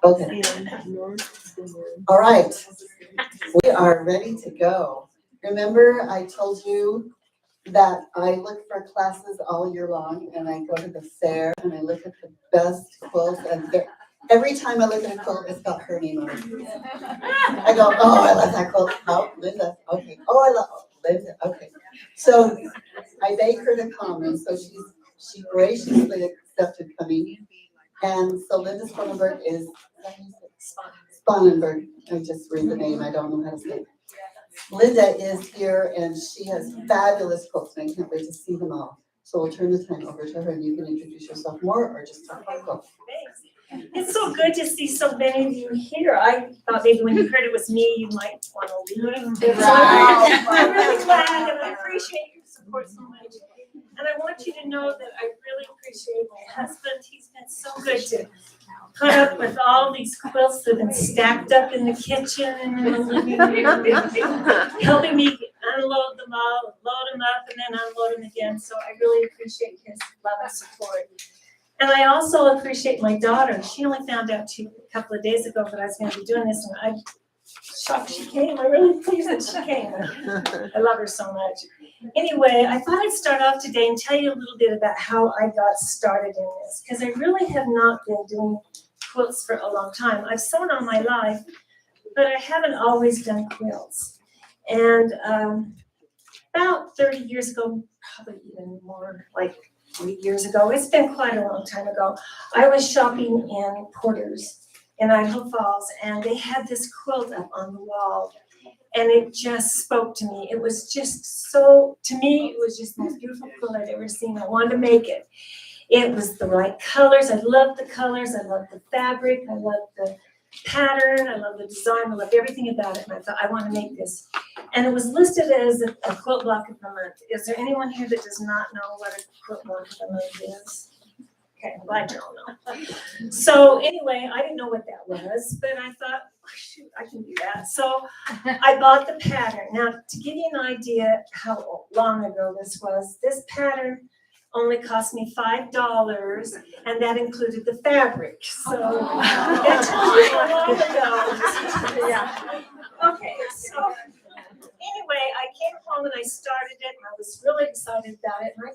Okay. All right. We are ready to go. Remember, I told you that I look for classes all year long, and I go to the fair and I look at the best quilts, and every time I look at a quilt, it's got her name on it. I go, oh, I love that quilt. Oh, Lynda. Okay. Oh, I love Lynda. Okay. So I beg her to come, and so she graciously accepted coming. And so Lynda Sponenburg is Sponenburg. I just read the name. I don't know how to say it. Lynda is here, and she has fabulous quilts, and I can't wait to see them all. So we'll turn the time over to her, and you can introduce yourself more, or just talk about quilts. Thanks. It's so good to see so many of you here. I thought maybe when you heard it was me, you might want to leave. So I'm really glad, and I appreciate your support so much. And I want you to know that I really appreciate my husband. He's been so good to put up with all these quilts that have been stacked up in the kitchen and in the living room, helping me unload them all, load them up, and then unload them again. So I really appreciate his love and support. And I also appreciate my daughter. She only found out a couple of days ago that I was going to be doing this, and I'm shocked she came. I'm really pleased that she came. I love her so much. Anyway, I thought I'd start off today and tell you a little bit about how I got started in this, because I really have not been doing quilts for a long time. I've sewn all my life, but I haven't always done quilts. And about 30 years ago, probably even more, like 3 years ago, it's been quite a long time ago, I was shopping in Porter's in Idaho Falls, and they had this quilt up on the wall. And it just spoke to me. It was just so, to me, it was just the most beautiful quilt I'd ever seen. I wanted to make it. It was the right colors. I loved the colors. I loved the fabric. I loved the pattern. I loved the design. I loved everything about it. And I thought, I want to make this. And it was listed as a quilt block of the month. Is there anyone here that does not know what a quilt block of the month is? Okay, I'm glad you all know. So anyway, I didn't know what that was, but I thought, oh, shoot, I can do that. So I bought the pattern. Now, to give you an idea how long ago this was, this pattern only cost me $5, and that included the fabric. So that tells you how long ago. Yeah. Okay, so anyway, I came home and I started it, and I was really excited about it, and I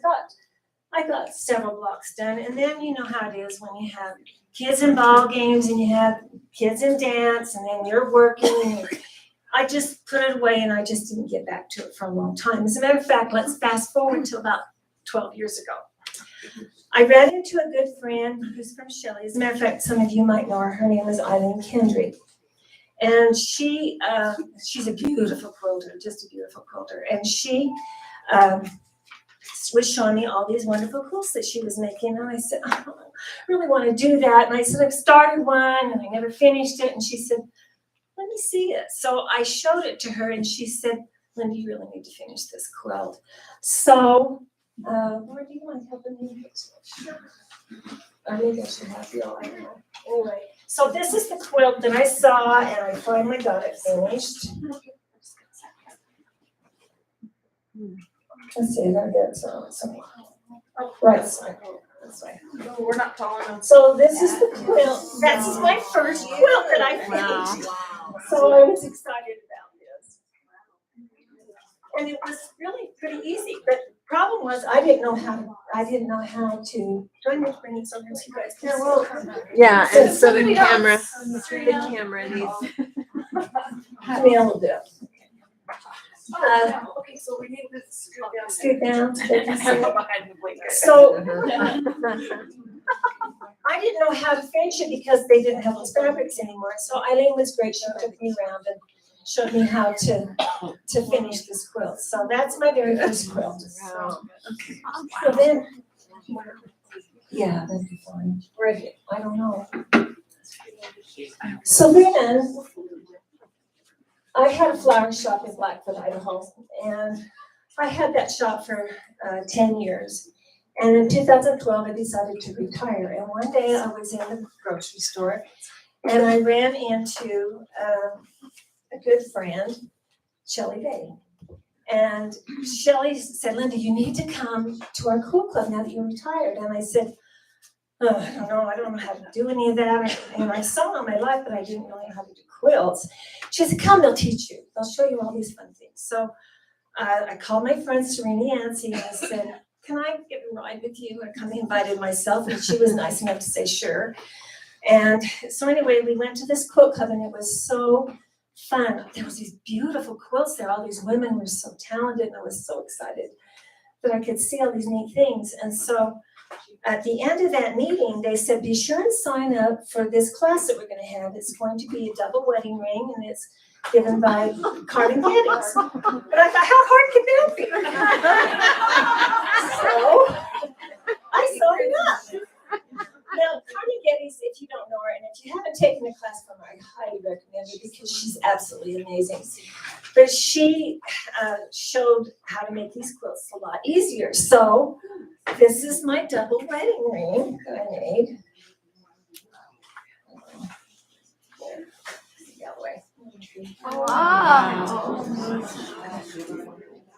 got several blocks done. And then you know how it is when you have kids in ball games and you have kids in dance, and then you're working. And I just put it away, and I just didn't get back to it for a long time. As a matter of fact, let's fast forward to about 12 years ago. I ran into a good friend who's from Shelley. As a matter of fact, some of you might know her. Her name is Eileen Kendrick. And she's a beautiful quilter, just a beautiful quilter. And she was showing me all these wonderful quilts that she was making. And I said, oh, I really want to do that. And I said, I've started one and I never finished it. And she said, let me see it. So I showed it to her and she said, Lynda, you really need to finish this quilt. So, where do you want help me? Sure. Or maybe I should have you all. I don't know. Anyway, so this is the quilt that I saw and I finally got it finished. Let's see, I gotta get it so right side. This way. No, we're not tall enough. So this is the quilt. This is my first quilt that I finished. So I was excited about this. And it was really pretty easy. But the problem was I didn't know how to. Do I need to bring this over so you guys can see? Yeah, and so the camera needs. Give me a little bit. Okay, so we need to Scoot down. So So. I didn't know how to finish it because they didn't have those fabrics anymore. So Eileen was great. She took me around and showed me how to finish this quilt. So that's my very first quilt. So then, yeah, that'd be fine. Right, I don't know. So then, I had a flower shop in Blackfoot, Idaho, and I had that shop for 10 years. And in 2012, I decided to retire. And one day I was in the grocery store and I ran into a good friend, Shelley Bay. And Shelley said, Lynda, you need to come to our quilt club now that you're retired. And I said, I don't know how to do any of that. And I saw it in my life, but I didn't really know how to do quilts. She said, come, they'll teach you. They'll show you all these fun things. So I called my friend Serena Yancey and I said, can I get a ride with you? I kind of invited myself, and she was nice enough to say sure. And so anyway, we went to this quilt club, and it was so fun. There was these beautiful quilts there. All these women were so talented, and I was so excited that I could see all these neat things. And so at the end of that meeting, they said, be sure and sign up for this class that we're going to have. It's going to be a double wedding ring, and it's given by Carmen Geddes. But I thought, how hard can that be? So I signed up. Now, Carmen Geddes, if you don't know her, and if you haven't taken a class from her, I highly recommend it because she's absolutely amazing. But she showed how to make these quilts a lot easier. So this is my double wedding ring that I made. Wow.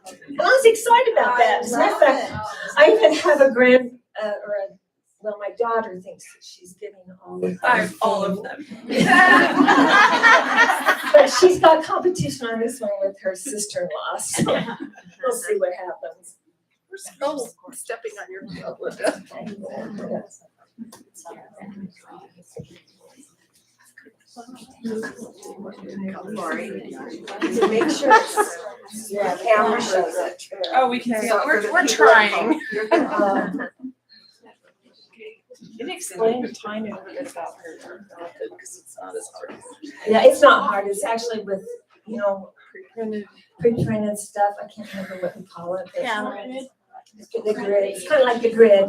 And I was excited about that. As a matter of fact, I even have my daughter thinks that she's giving all of them. But she's got competition on this one with her sister-in-law, so we'll see what happens. We're stepping on your foot, Lynda. Make sure the camera shows it. Oh, we can see it. We're trying. Can you explain a tiny bit about her method, because it's not as hard. Yeah, it's not hard. It's actually with, Pre-printed. stuff. I can't remember what we call it. but The grid. It's kind of like the grid.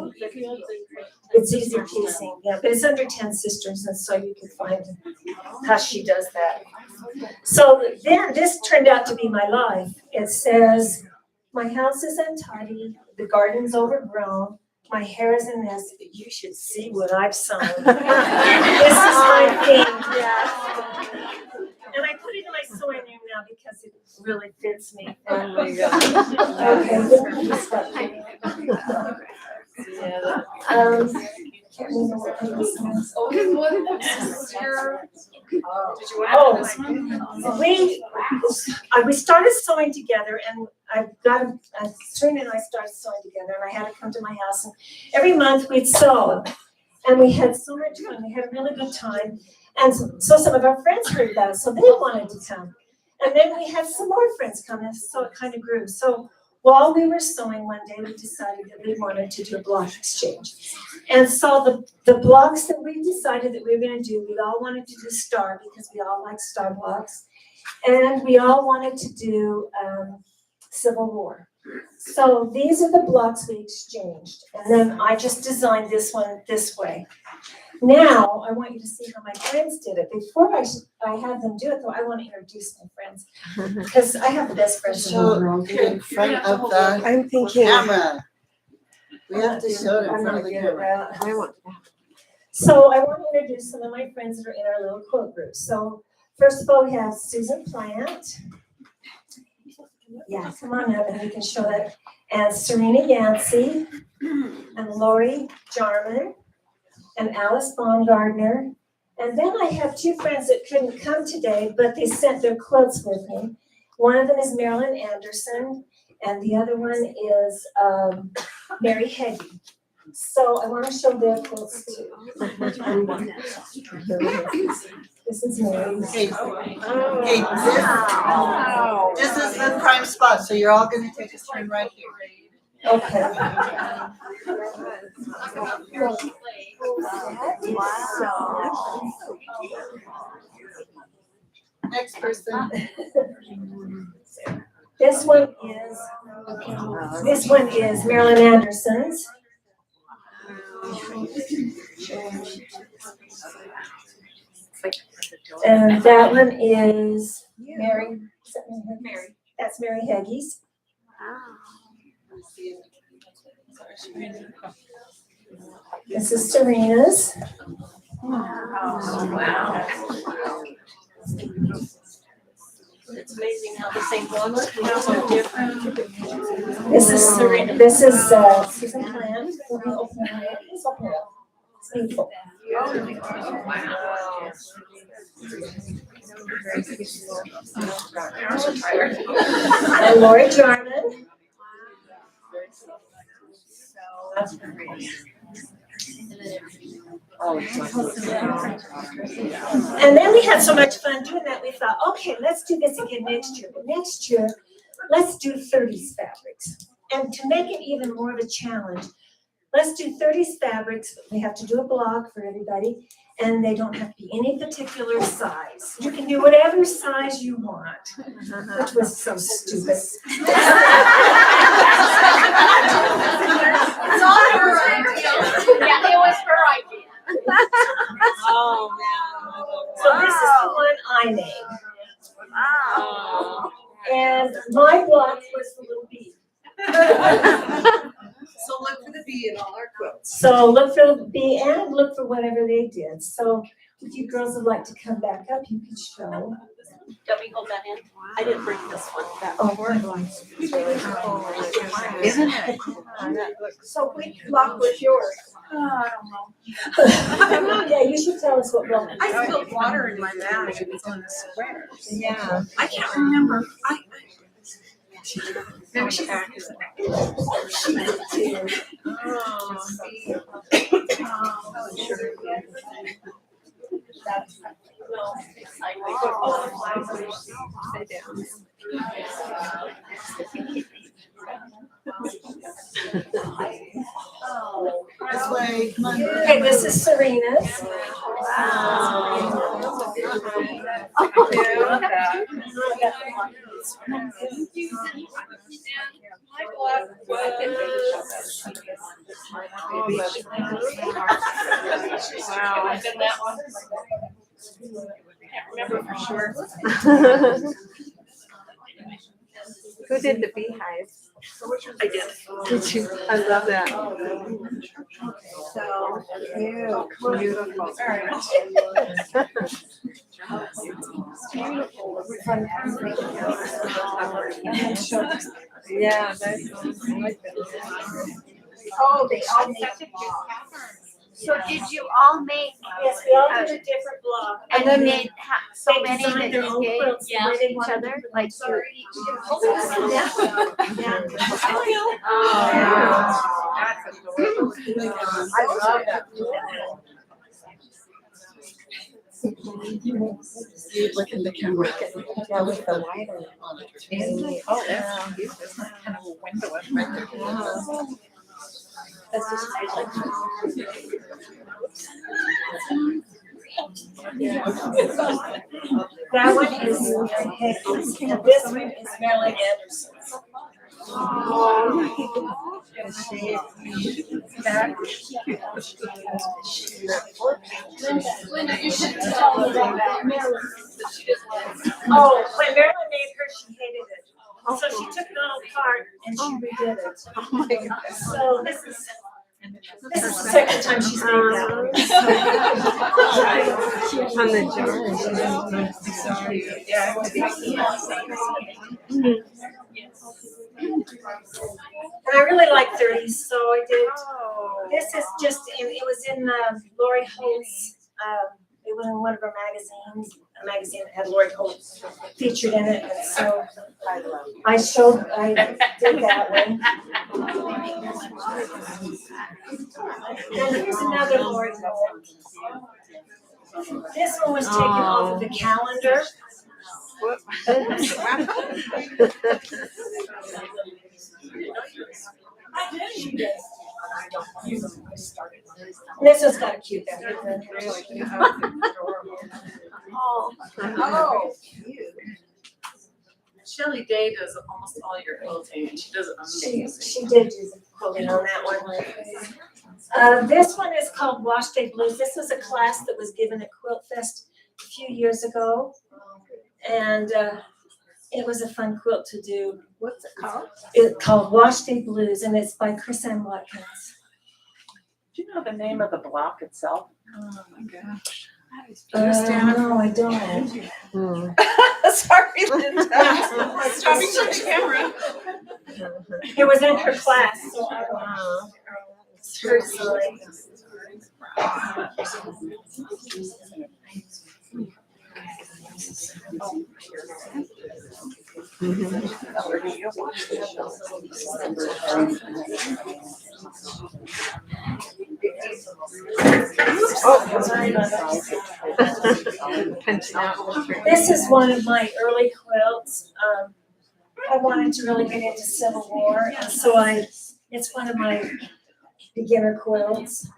It's easy piecing, yeah, but it's under 10 sisters, and so you can find how she does that. So then this turned out to be my life. It says, my house is untidy, the garden's overgrown, my hair is a mess, but you should see what I've sewn. This is my thing. Yeah. And I put it in my sewing room now because it really fits me. Oh my God. Can't remember what it was. We started sewing together, and Serena and I started sewing together, and I had her come to my house, and every month we'd sew, and we had so much fun. We had a really good time, and so some of our friends heard about it, so they wanted to come, and then we had some more friends come, and so it kind of grew. So while we were sewing one day, we decided that we wanted to do a block exchange. And so the blocks that we decided that we were going to do, we all wanted to do star because we all like star blocks. And we all wanted to do Civil War. So these are the blocks we exchanged. And then I just designed this one this way. Now, I want you to see how my friends did it. Before I had them do it, though, I want to introduce my friends. Because I have the best friends in the world. Show in front of the camera. We have to show it in front of the camera. So I want to introduce some of my friends that are in our little quilt group. So first of all, we have Susan Plant. Yeah, come on up and we can show that. And Serena Yancey, and Lori Jarman, and Alice Baumgardner. And then I have two friends that couldn't come today, but they sent their quilts with me. One of them is Marilyn Anderson, and the other one is Mary Heggie. So I want to show their quilts too. This is Mary. This is the prime spot, so you're all going to take a turn right here. Okay. Next person. This one is Marilyn Anderson's. And that one is Mary. Mary. That's Mary Heggie's. This is Serena's. Wow. It's amazing how the same blocks can be so different. This is Serena. This is Susan Plant. Let me open it up. Please open it up. people. And Lori Jarman. And then we had so much fun doing that, we thought, okay, let's do this again next year. But next year, let's do 30s fabrics. And to make it even more of a challenge, let's do 30s fabrics. We have to do a blog for everybody, and they don't have to be any particular size. You can do whatever size you want, which was so stupid. It's all her idea. Yeah, it was her idea. Oh, man. So this is the one I made. Wow. And my block was the little bee. So look for the bee in all our quilts. So look for the bee and look for whatever they did. So if you girls would like to come back up, you can show. Don't we hold that in? I didn't bring this one. Isn't it? So which block was yours? I don't know. Yeah, you should tell us what block. I spilled water in my bag. It was on the square. Yeah. I can't remember. Maybe she acted. This way, come on. Okay, this is Serena's. Remember for sure. Who did the beehives? I did. Did you? I love that. So cute. Beautiful. Yeah, that's awesome. Oh, they all make such a cute pattern. So did you all make? Yes, we all did a different block. And you made so They many that designed their you own gave quilts yeah. with each other. Like you Yeah. That's adorable. I love that. You look in the camera. Yeah, with the light on it. Oh, that's cute. That's kind of a window up right there. That's just that one is Hickman's, and this one is Marilyn Anderson's. Lynda, you should tell me about Marilyn. Oh, when Marilyn made her, she hated it. So she took it all apart and she redid it. Oh my God. So this is the second time she's made that. On the jar. And I really like 30s, so I did. This is just it was in Lori Holt's. It was in one of her magazines, a magazine that had Lori Holt featured in it, and so I did that one. And here's another Lori Holt. This one was taken off of the calendar. This one's got a cute back. Oh, cute. Shelley Day does almost all your quilting, and she does it amazing. She did do the quilting on that one. This one is called Wash Day Blues. This was a class that was given at Quilt Fest a few years ago. And it was a fun quilt to do. What's it called? It's called Wash Day Blues, and it's by Chris M. Watkins. Do you know the name of the block itself? Oh my gosh. No, I don't. Sorry, Lynda. Stop the camera. It was in her class, so I don't know. It's her design. This is one of my early quilts. I wanted to really get into Civil War, and so it's one of my beginner quilts.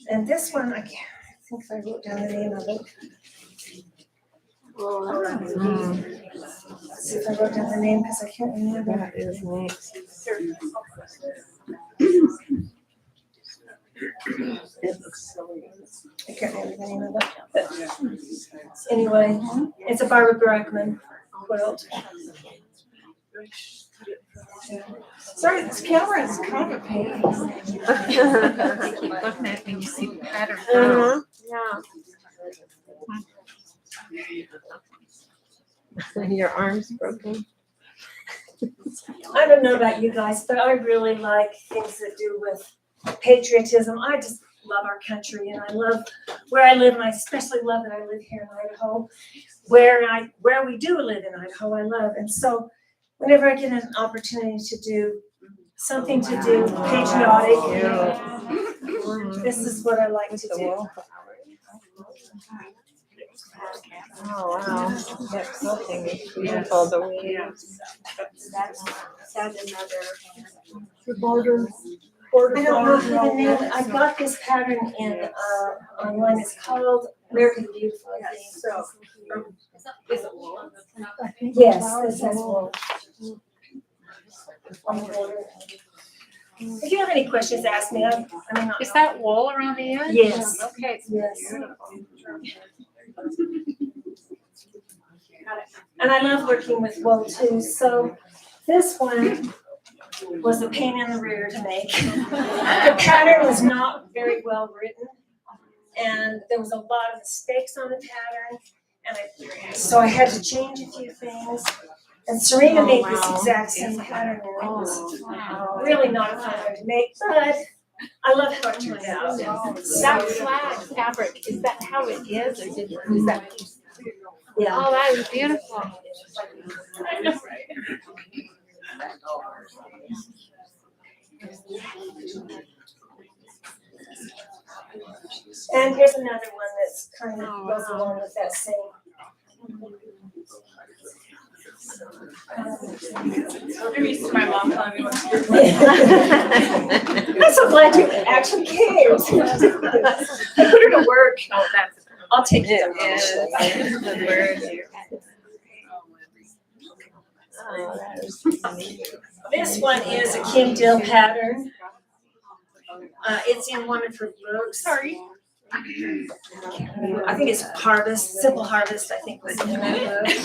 And this one, I think if I wrote down the name of it. Let's see if I wrote down the name, because I can't remember. That is nice. It looks so nice. I can't remember the name of it. But anyway, it's a Barbara Brackman quilt. Sorry, this camera is kind of pain. Keep looking at when you see the pattern. Yeah. Your arm's broken. I don't know about you guys, but I really like things that do with patriotism. I just love our country, and I love where I live, and I especially love that I live here in Idaho, where we do live in Idaho. I love, and so whenever I get an opportunity to do something to do patriotic, this is what I like to do. Oh, wow. That quilting is beautiful, the weaves. That's another. I don't know how to name it. I got this pattern in online. It's called American Beautiful, I think. So, Is it wool? yes, this has wool. If you have any questions, ask me. I mean, Is that wool around the edge? Yes. Okay. Yes. And I love working with wool too. So this one was a pain in the rear to make. The pattern was not very well written, and there was a lot of mistakes on the pattern, and so I had to change a few things. And Serena made this exact same pattern, and it was really not a fun one to make, but I love how it turned out. That flag fabric, is that how it is, or is that? Yeah. Oh, that is beautiful. And here's another one that's kind of goes along with that same. I'm used to my mom telling me what to do. I'm so glad you actually came. I put her to work. Oh, that's. I'll take it. The word. Oh, that is neat. This one is a Kim Dill pattern. It's in one of her books. Sorry. I think it's Harvest, Simple Harvest, I think was in that book.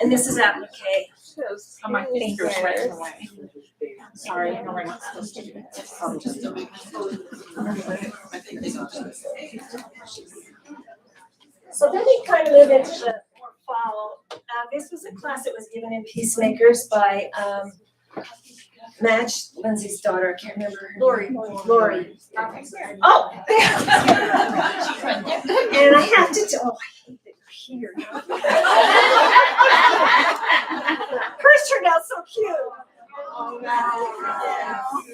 And this is applique. Oh, my fingers ran away. Sorry, no, we're not supposed to do that. I'll just do it. So then we kind of move into the more fall. This was a class that was given in Peacemakers by Madge, Lindsay's daughter, I can't remember her name. Lori. Oh! And I have to, I hate that you're here. Hers turned out so cute. Oh, wow.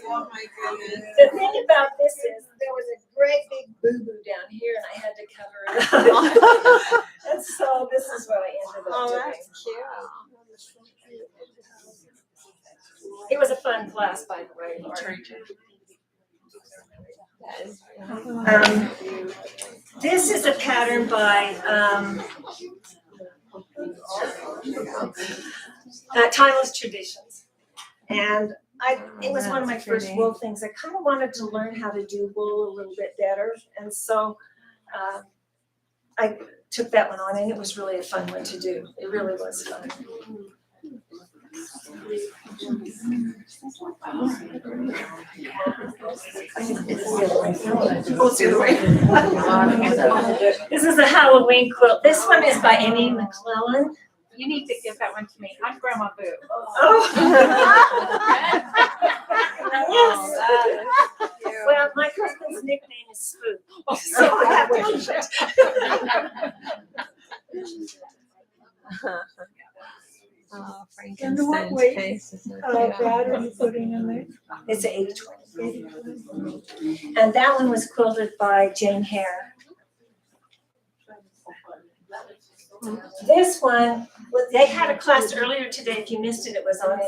Oh, my goodness. The thing about this is there was a great big boo-boo down here and I had to cover it up. And so this is what I ended up doing. That's cute. It was a fun class, by the way, Lori. This is a pattern by Timeless Traditions. And it was one of my first wool things. I kind of wanted to learn how to do wool a little bit better. And so I took that one on and it was really a fun one to do. It really was fun. This is a Halloween quilt. This one is by Amy McClellan. You need to give that one to me. I'm Grandma Boo. Yes. Well, my husband's nickname is Spook, so I have to keep it. Oh, And what Frankenstein's weight, face is so Brad, are you putting in there? It's an 80/20. And that one was quilted by Jane Hare. This one, they had a class earlier today. If you missed it, it was on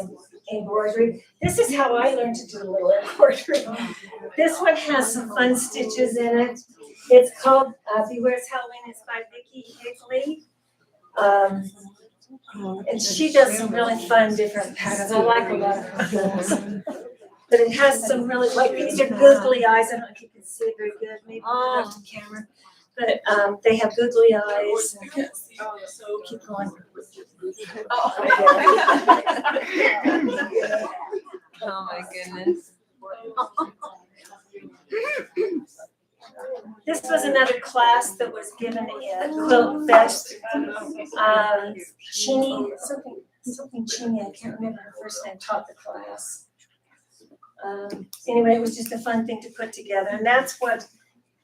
embroidery. This is how I learned to do a little embroidery. This one has some fun stitches in it. It's called Beware's Halloween. It's by Vicki Higley. And she does some really fun different patterns. I like a lot of her things. But it has some really, like, these are googly eyes. I don't know if you can see it very good. Maybe off the camera. But they have googly eyes. So keep going. Oh my goodness. This was another class that was given at Quilt Fest. Chini, something Chini, I can't remember her first name, taught the class. Anyway, it was just a fun thing to put together. And that's what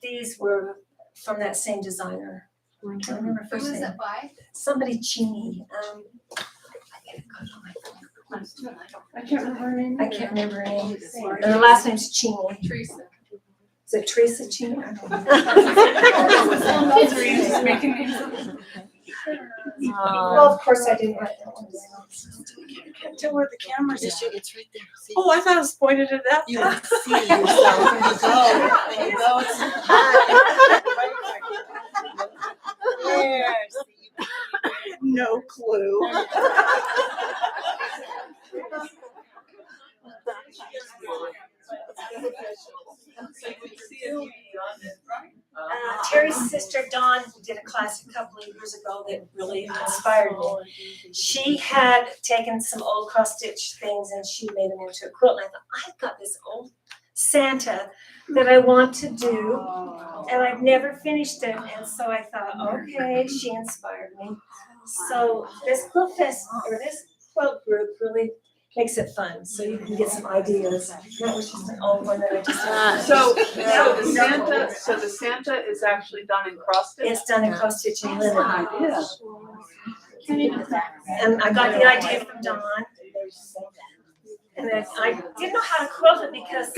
these were from that same designer. I can't remember her first name. Who is it by? Somebody Chini. I can't remember her name. I can't remember her name. And her last name's Chini. Teresa. Is it Teresa Chini? I don't know. Well, of course I didn't write that one down. Can't tell where the camera's at. It's right there. See? Oh, I thought it was pointed at that. You can see yourself. There you go. There. No clue. Terry's sister Dawn did a class a couple of years ago that really inspired me. She had taken some old cross stitch things and she made them into a quilt. And I thought, I've got this old Santa that I want to do, and I've never finished it. And so I thought, okay, she inspired me. So this quilt fest or this quilt group really makes it fun, so you can get some ideas. That was just an old one that I just. So the Santa is actually done in cross stitch? It's done in cross stitch and linen. Yeah. And I got the idea from Dawn. And then I didn't know how to quilt it because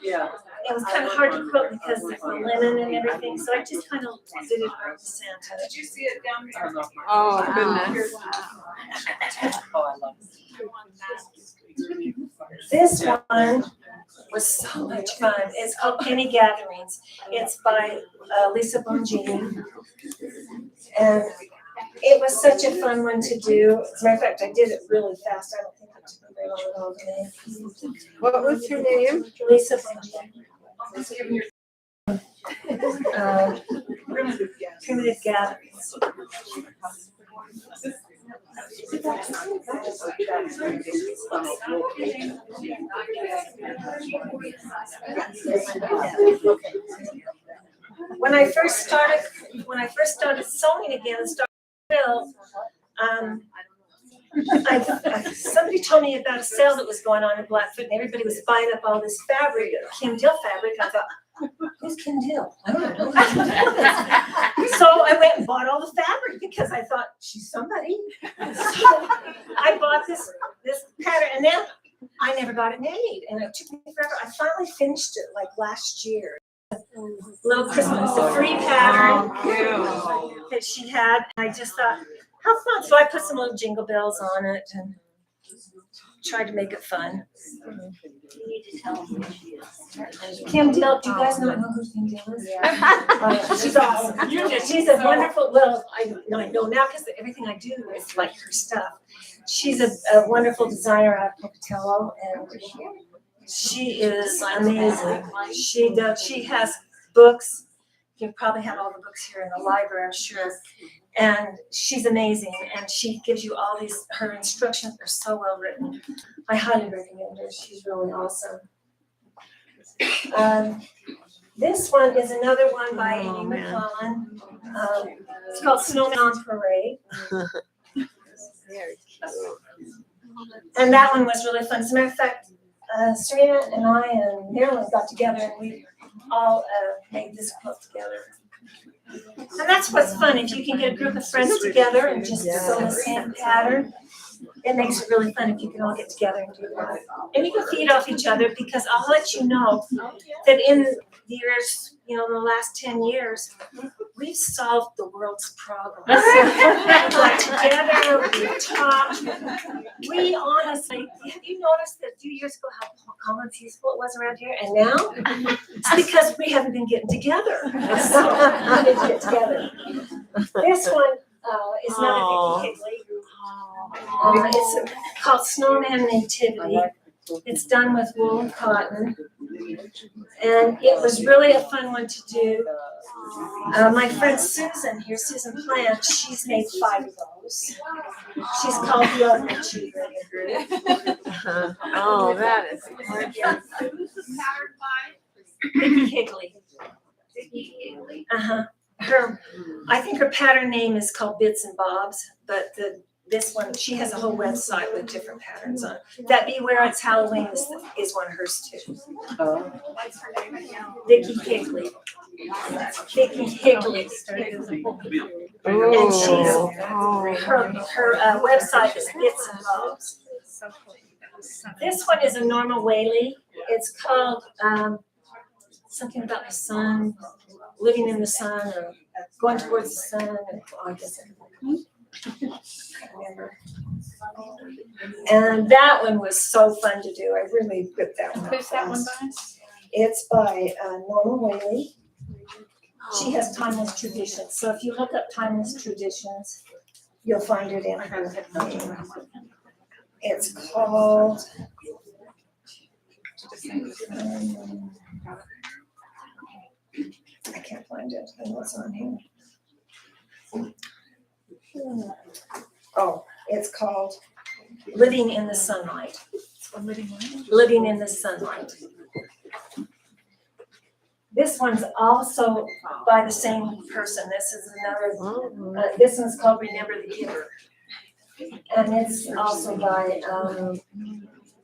Yeah. it was kind of hard to quilt because of the linen and everything. So I just kind of did it around Santa. Did you see it down here? Oh, goodness. Oh, I love it. This one was so much fun. It's called Penny Gatherings. It's by Lisa Bongini. And it was such a fun one to do. As a matter of fact, I did it really fast. I don't think it took me very long at all today. What was her name? Lisa Bongini. Primitive Gatherings. When I first started sewing again and started to somebody told me about a sale that was going on in Blackfoot and everybody was buying up all this fabric, Kim Dill fabric. I thought, who's Kim Dill? I don't know. So I went and bought all the fabric because I thought she's somebody. So I bought this pattern and then I never got it made and it took me forever. I finally finished it like last year. Little Christmas, a free pattern that she had. And I just thought, how fun. So I put some little jingle bells on it and tried to make it fun. Kim Dill, do you guys not know who Kim Dill is? She's awesome. She's a wonderful, well, I know now because everything I do is like her stuff. She's a wonderful designer out of Pocatello and she is amazing. She has books. You probably have all the books here in the library, I'm sure. And she's amazing. And she gives you all these, her instructions are so well written. I highly recommend her. She's really awesome. This one is another one by Amy McClellan. It's called Snowman on Parade. And that one was really fun. As a matter of fact, Serena and I and Marilyn got together and we all made this quilt together. And that's what's fun, if you can get a group of friends together and just sew the same pattern. It makes it really fun if you can all get together and do that. And you can feed off each other, because I'll let you know that in the years, in the last 10 years, we've solved the world's problems. We got together, we talked. We honestly, have you noticed that a few years ago how common peaceful it was around here? And now, it's because we haven't been getting together. So we need to get together. This one is another Vicky Higley. It's called Snowman Nativity. It's done with wool and cotton. And it was really a fun one to do. My friend Susan here, Susan Plant, she's made 5 of those. She's called the Ultimate Cheerleader. Oh, that is Who's the pattern by? Vicky Higley. Vicky Higley. I think her pattern name is called Bits and Bobs, but this one, she has a whole website with different patterns on it. That Beware It's Halloween is one of hers too. What's her name again? Vicky Higley. Vicky Higley. And her website is Bits and Bobs. This one is a normal Whaley. It's called something about the sun, living in the sun, or going towards the sun. I guess I can't remember. And that one was so fun to do. I really ripped that one. Who's that one by? It's by Norma Whaley. She has Timeless Traditions. So if you look up Timeless Traditions, you'll find it in her name. It's called. I can't find it. I know it's on here. Oh, it's called Living in the Sunlight. Living in the Sunlight. This one's also by the same person. This is another, this one's called Remember the Giver. And it's also by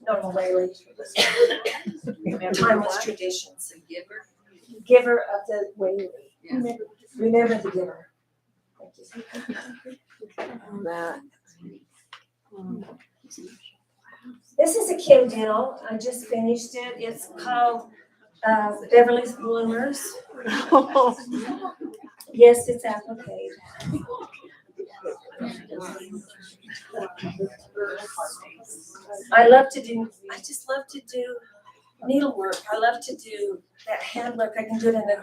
Norma Whaley. Timeless Traditions. Giver of the Whaley. Remember the Giver. That. This is a Kim deal. I just finished it. It's called Beverly's Bloomers. Yes, it's applique. I just love to do needlework. I love to do that handwork. I can do it in the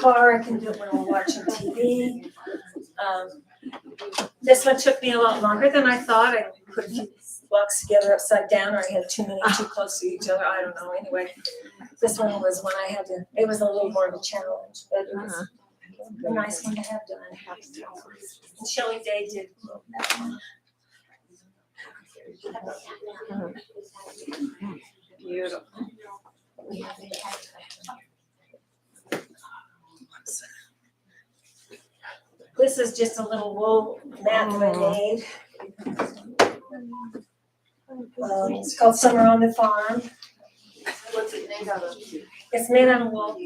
car. I can do it when I'm watching TV. This one took me a lot longer than I thought. I put a few blocks together upside down, or I had too many too close to each other. I don't know. Anyway, this one was when I had to, it was a little more of a challenge, but it was a nice one to have done. And Shelley Day did that one. Beautiful. This is just a little wool mat that I made. It's called Summer on the Farm. What's it made out of? It's made out of wool.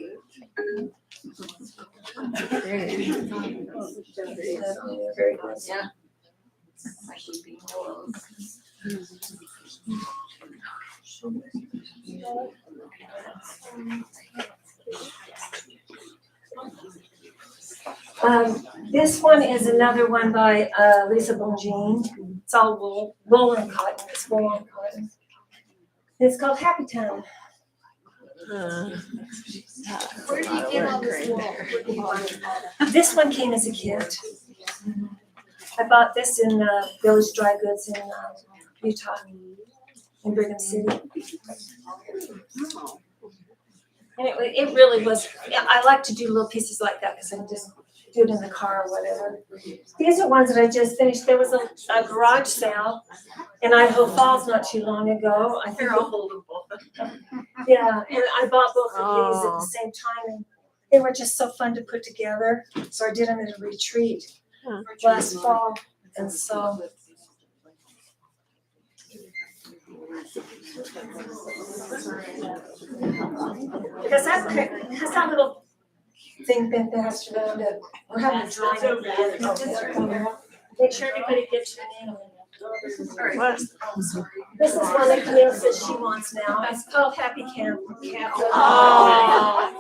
Very good. Yeah. This one is another one by Lisa Bongine. It's all wool and cotton. It's wool and cotton. It's called Happy Town. Where do you get all this wool? Where do you buy it? This one came as a kit. I bought this in Village Dry Goods in Utah, in Brigham City. And it really was, I like to do little pieces like that because I can just do it in the car or whatever. These are ones that I just finished. There was a garage sale in Idaho Falls not too long ago. I think I'll hold them both. Yeah, and I bought both of these at the same time, and they were just so fun to put together. So I did them at a retreat last fall, and so Because has that little thing been passed around that we're having a drawing over there. Make sure everybody gets your name. What? This is one that Camille says she wants now. It's called Happy Camp. Oh.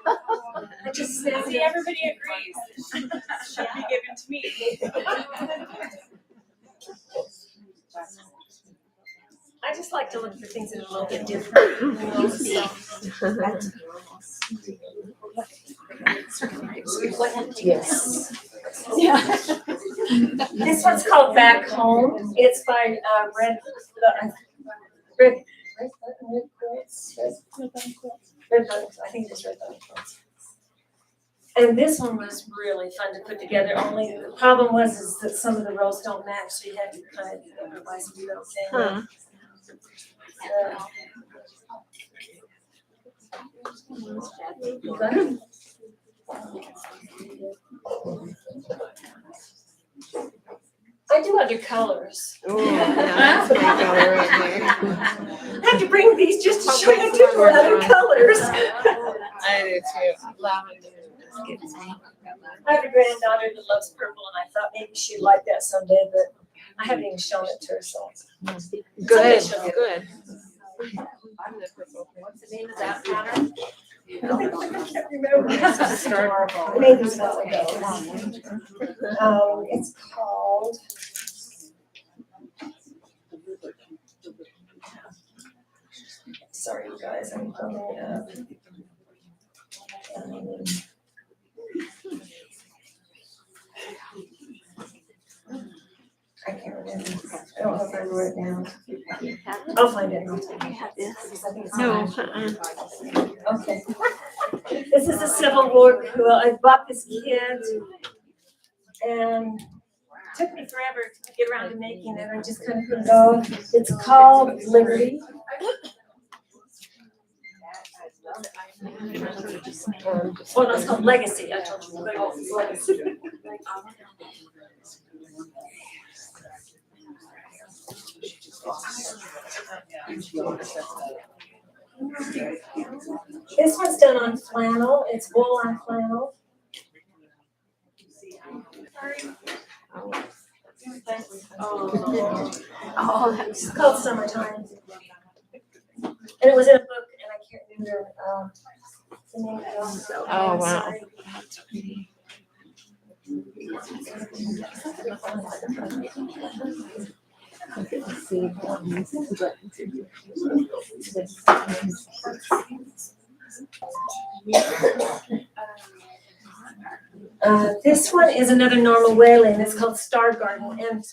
I just snapped See, it. everybody agrees. Should be given to me. I just like to look for things that are a little bit different. You know, so. Yes. This one's called Back Home. It's by Red Quilts. I think it was Red Quilts. And this one was really fun to put together. Only the problem was that some of the rows don't match, so you had to kind of improvise a little thing. Huh. You got it? I do other colors. Ooh, yeah, that's my color right there. I had to bring these just to show you different other colors. I do too. Lavender. I have a granddaughter that loves purple, and I thought maybe she'd like that someday, but I haven't even shown it to her, so. Good, Someday good. What's the name of that pattern? I can't remember. Maybe it's not ago. It's called. Sorry, you guys, I'm pulling it up. I can't remember. I don't know if I wrote it down. I'll find it. No. Okay. This is a Civil War quilt. I bought this kit and it took me forever to get around to making it. I just couldn't put it off. It's called Liberty. Oh, no, it's called Legacy. I told you. Legacy. This one's done on flannel. It's wool on flannel. Oh, that's It's called Summertime. And it was in a book, and I can't remember the name of it. Oh, I'm wow. sorry. This one is another normal whaling. It's called Star Garden, and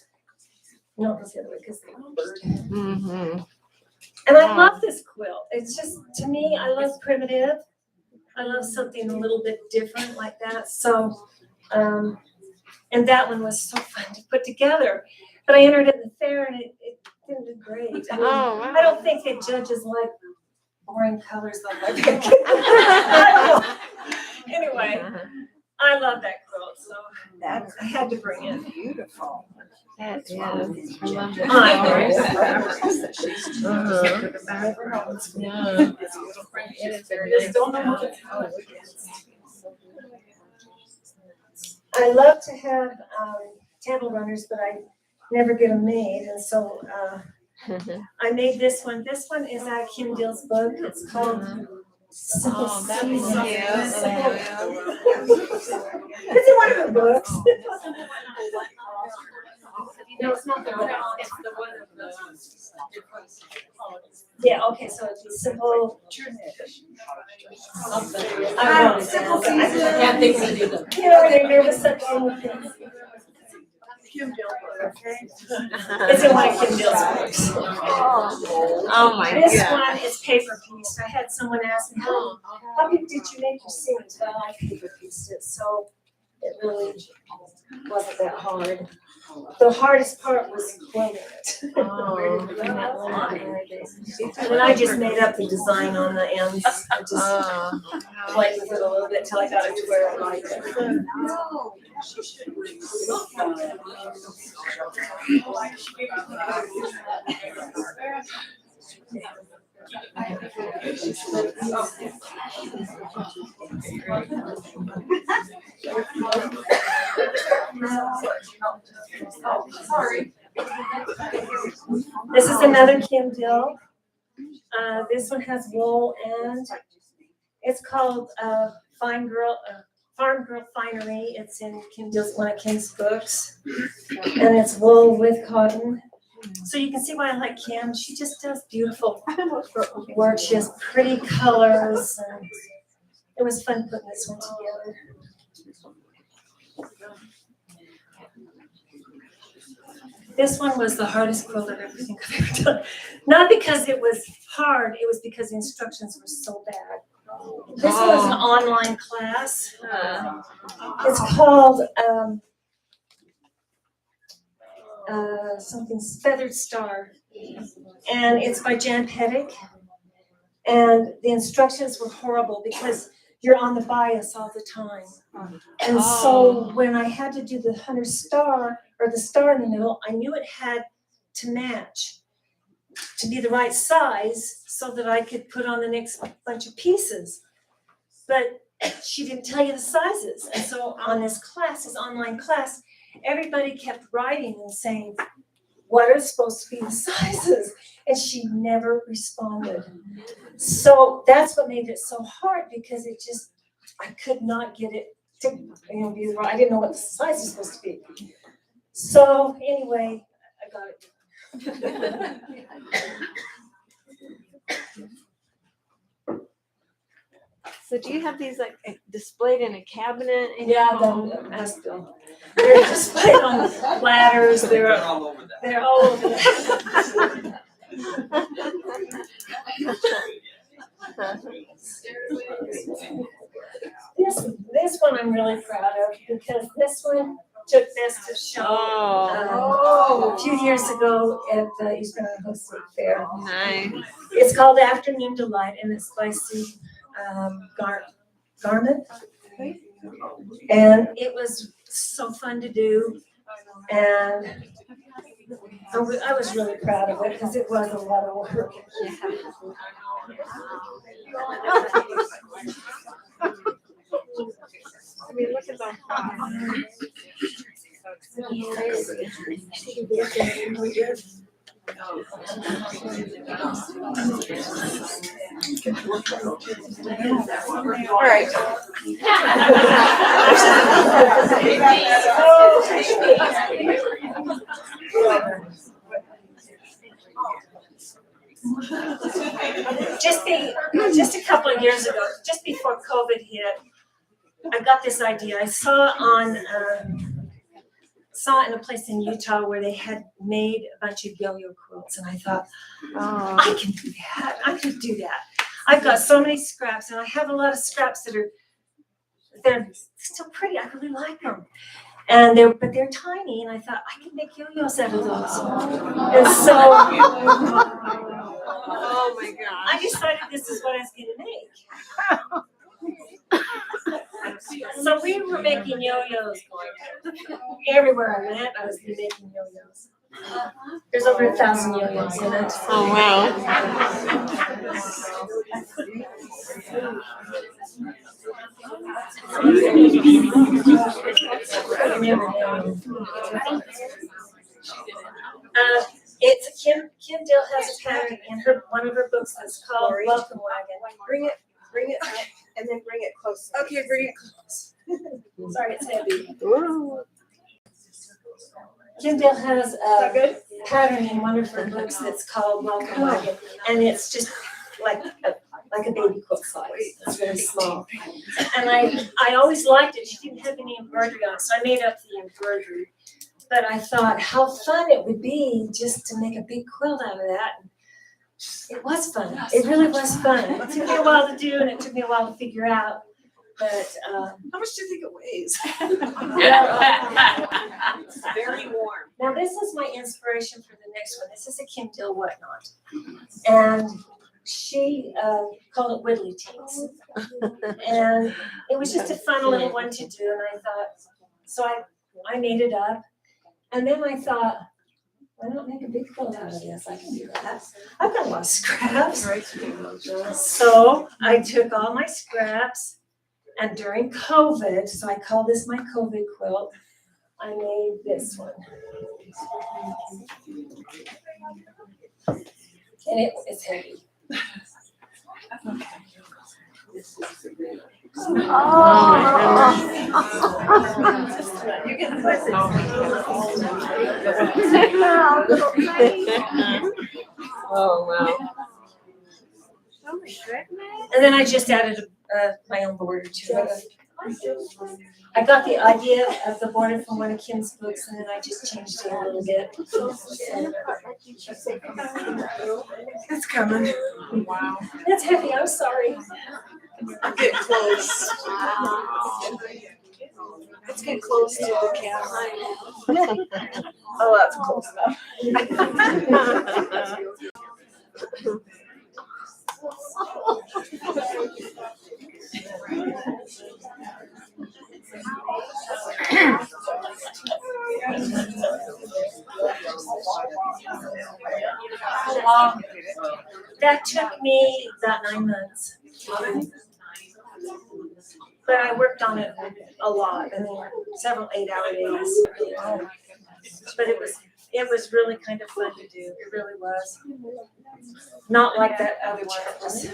no, it's the other way because the bird. Mm-hmm. And I love this quilt. It's just, to me, I love primitive. I love something a little bit different like that. So, and that one was so fun to put together. But I entered in the fair and it didn't do great. I mean, Oh, wow. I don't think that judges like boring colors like I pick. I don't know. Anyway, I love that quilt, so I had to bring it. Beautiful. That is. I love that. Yeah. It is very nice. I love to have table runners, but I never get them made, and so I made this one. This one is out of Kim Deal's book. It's called Simple Oh, that is Season. cute. It's in one of her books. No, it's not the one. It's the one of the. Yeah, okay, so it's simple. Simple Season. Yeah, they can do them. You know, they're nervous about things. It's in one of Kim Deal's books. Oh, my This God. one is paper pieced. I had someone ask me, how did you make your seams? Well, I paper pieced it. So it really wasn't that hard. The hardest part was quilting it. And then I just made up the design on the ends. I just played with it a little bit till I got it to where I liked it. Sorry. This is another Kim Dill. This one has wool and it's called Farm Girl Finery. It's in Kim Dill's, one of Kim's books, and it's wool with cotton. So you can see why I like Kim. She just does beautiful work. She has pretty colors, and it was fun putting this one together. This one was the hardest quilt I've ever done. Not because it was hard, it was because the instructions were so bad. This was an online class. It's called something Feathered Star, and it's by Jan Pettick. And the instructions were horrible because you're on the bias all the time. And so when I had to do the hunter star, or the star in the middle, I knew it had to match, to be the right size so that I could put on the next bunch of pieces. But she didn't tell you the sizes. And so on this class, this online class, everybody kept writing and saying, what are supposed to be the sizes? And she never responded. So that's what made it so hard, because it just, I could not get it to be right. I didn't know what the size was supposed to be. So anyway, I got it. So do you have these like displayed in a cabinet? Yeah, ask Bill. They're displayed on platters. They're all over that. They're all over that. This one I'm really proud of, because this one took Best of Show a few years ago at the Eastern Idaho State Fair. Nice. It's called Afternoon Delight, and it's by Sue Garment. And it was so fun to do, and I was really proud of it because it was a lot of work. I mean, look at that. All right. Just a couple of years ago, just before COVID hit, I got this idea. I saw in a place in Utah where they had made a bunch of yo-yo quilts, and I thought, I can do that. I can do that. I've got so many scraps, and I have a lot of scraps they're still pretty. I really like them. And they're tiny, and I thought I can make yo-yos out of those. And so Oh my God. I decided this is what I was going to make. So we were making yo-yos everywhere I went. I was making yo-yos. There's over 1,000 yo-yos in it. Oh wow. It's Kim Dill has a pattern in one of her books that's called Welcome Wagon. Bring it, and then bring it close. Okay, bring it close. Sorry, it's heavy. Ooh. Kim Dill has a pattern in one of her books that's called Welcome Wagon, and it's just like a baby quilt size. It's really small. And I always liked it. She didn't have any embroidery on it, so I made up the embroidery. But I thought how fun it would be just to make a big quilt out of that. It was fun. It really was fun. It took me a while to do, and it took me a while to figure out. But, How much do you think it weighs? It's very warm. now this is my inspiration for the next one. This is a Kim Deal Whatnot. And she called it Whittly Teens. And it was just a fun little one to do. And I thought, so I made it up. And then I thought, why not make a big quilt out of this? I can do that. I've got a lot of scraps. So I took all my scraps, and during COVID, so I call this my COVID quilt, I made this one. And it is heavy. You can put it. Oh, wow. And then I just added my own border to it. I got the idea of the border from one of Kim's books, and then I just changed it a little bit. It's coming. Wow. It's heavy, I'm sorry. Get close. Let's get close to the camera. Oh, that's close enough. That took me about 9 months. But I worked on it a lot, I mean, several 8-hour days. But it was really kind of fun to do, it really was. Not like that other one, it was.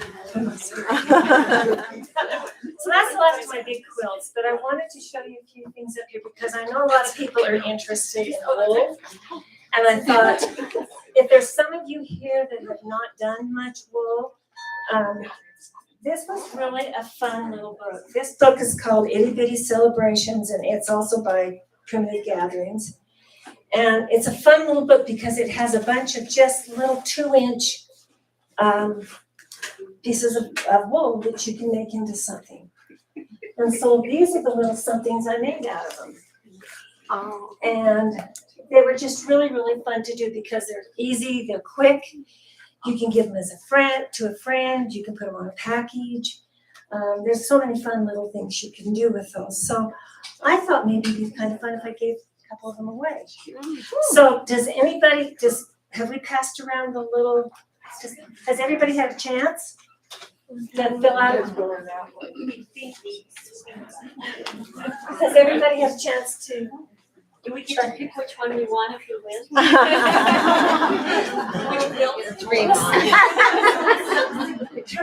So that's the last of my big quilts, but I wanted to show you a few things up here because I know a lot of people are interested in wool. And I thought, if there's some of you here that have not done much wool, this was really a fun little book. This book is called Itty Bitty Celebrations, and it's also by Primitive Gatherings. And it's a fun little book because it has a bunch of just little 2-inch pieces of wool that you can make into something. And so these are the little somethings I made out of them. Oh. And they were just really, really fun to do because they're easy, they're quick. You can give them as a friend, you can put them on a package. There's so many fun little things you can do with those. So I thought maybe it'd be kind of fun if I gave a couple of them away. So does anybody, have we passed around the little, has everybody had a chance to fill out? Has everybody had a chance to? Do we get to pick which one we want if we win? Which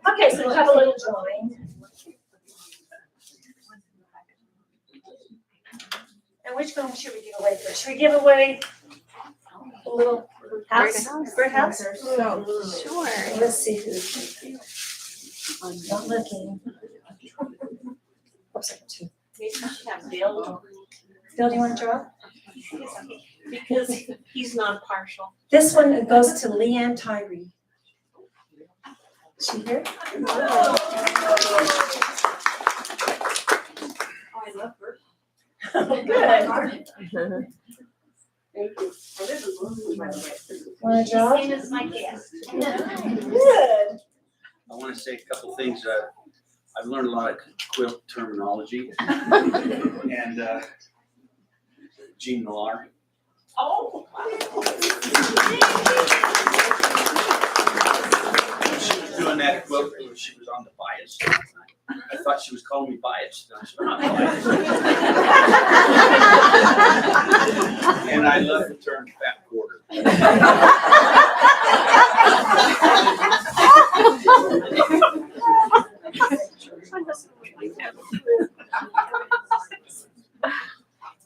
Okay, so we'll have a little drawing. And which one should we give away first? Should we give away a little house? Birdhouse? Sure. Let's see who. I'm not looking. Oops, I got two. Bill, Bill, do you want to draw? because he's not partial. This one goes to Leanne Tyree. Is she here? Oh, I love her. Good. Want to draw? Same as my guest. Good. I want to say a couple things. I've learned a lot of quilt terminology. And Jean Millar. Oh. She was doing that quilt, she was on the bias. I thought she was calling me biased. I said, "I'm not biased." And I love the term fat quarter.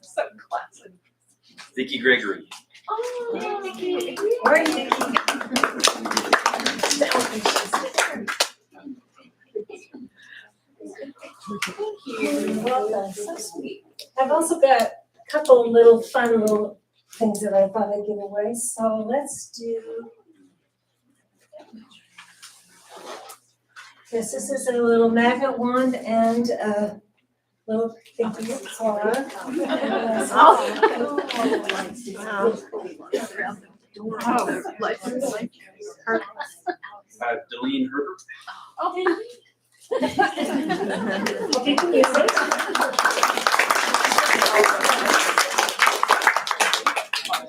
So classic. Vicki Gregory. Oh, Nikki. Where are you, Nikki? Well done. So sweet. I've also got a couple of little fun little things that I thought I'd give away. So let's do. Yes, this is a little magnet wand and a little thingy car. Deline Herbert. You can use it.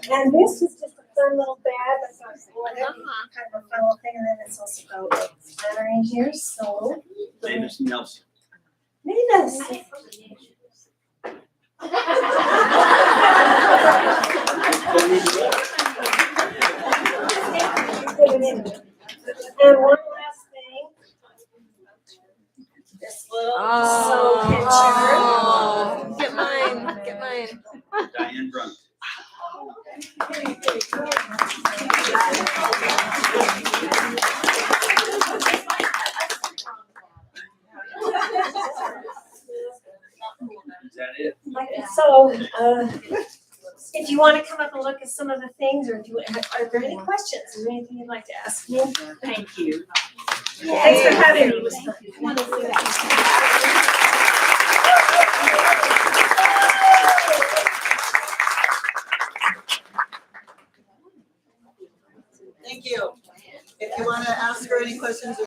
And this is just a fun little bag. I thought it was kind of a fun little thing, and then it's also got a banner in here. So, Davis Nelson. Mavis. And one last thing. This little Oh, get mine, get mine. Diane Brunt. Is that it? So, if you want to come up and look at some of the things, or if you are there any questions? Is there anything you'd like to ask me? Thank you. Thanks for having me. It was fun.